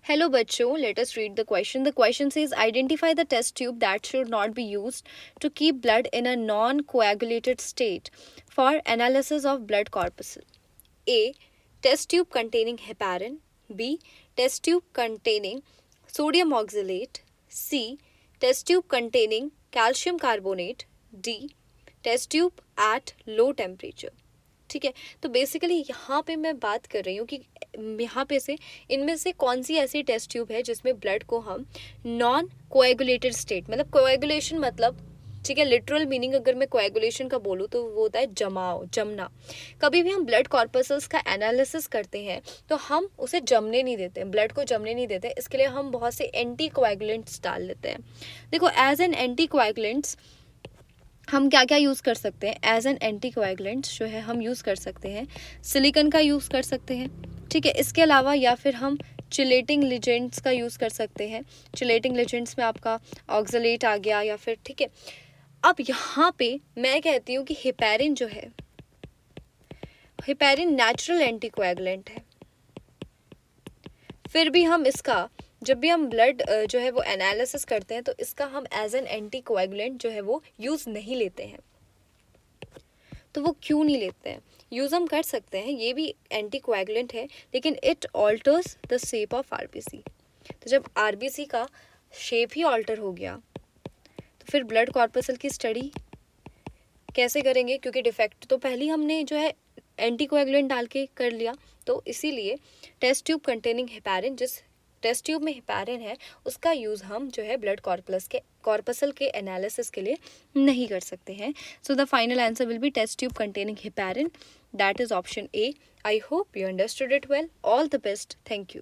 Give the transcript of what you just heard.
Hello बच्चों, let us read the question. The question says identify the test tube that should not be used to keep blood in a non-coagulated state for analysis of blood corpuscle. A. Test tube containing heparin. B. Test tube containing sodium oxalate. C. Test tube containing calcium carbonate. D. Test tube at low temperature. ठीक है, तो basically यहाँ पे मैं बात कर रही हूँ कि यहाँ पे से इनमें से कौन सी ऐसी टेस्ट ट्यूब है जिसमें ब्लड को हम नॉन कोएगुलेटेड स्टेट, मतलब कोएगुलेशन मतलब ठीक है, लिटरल मीनिंग अगर मैं कोएगुलेशन का बोलूँ तो वो होता है जमना। कभी भी हम ब्लड कॉर्पसल्स का एनालिसिस करते हैं तो हम उसे जमने नहीं देते, ब्लड को जमने नहीं देते। इसके लिए हम बहुत से एंटी कोएगुलेंट्स डाल देते हैं। देखो, एज एन एंटी कोएगुलेंट्स हम क्या क्या यूज़ कर सकते हैं। एज एन एंटीकोएगुलेंट्स जो है हम यूज़ कर सकते हैं सिलिकन का यूज़ कर सकते हैं, ठीक है। इसके अलावा या फिर हम चिलेटिंग लिजेंड्स का यूज़ कर सकते हैं। चिलेटिंग लिजेंड्स में आपका ऑक्सलेट आ गया या फिर, ठीक है। अब यहाँ पे मैं कहती हूँ कि हेपेरिन जो है, हेपेरिन नेचुरल एंटीकोएगुलेंट है, फिर भी हम इसका जब भी हम ब्लड जो है वो एनालिसिस करते हैं तो इसका हम एज एन एंटीकोएगुलेंट जो है वो यूज़ नहीं लेते हैं। तो वो क्यों नहीं लेते हैं? यूज़ हम कर सकते हैं, ये भी एंटीकोएगुलेंट है, लेकिन it alters the shape of RBC. तो जब आरबीसी का शेप ही ऑल्टर हो गया तो फिर ब्लड कॉर्पसल की स्टडी कैसे करेंगे? क्योंकि डिफेक्ट तो पहले हमने जो है एंटीकोएगुलेंट डाल के कर लिया। तो इसीलिए टेस्ट ट्यूब कंटेनिंग हेपारिन, जिस टेस्ट ट्यूब में हेपारिन है उसका यूज़ हम जो है ब्लड कॉर्पसल के एनालिसिस के लिए नहीं कर सकते हैं। So the final answer will be test tube containing heparin, that is option A. I hope you understood it well. All the best. Thank you.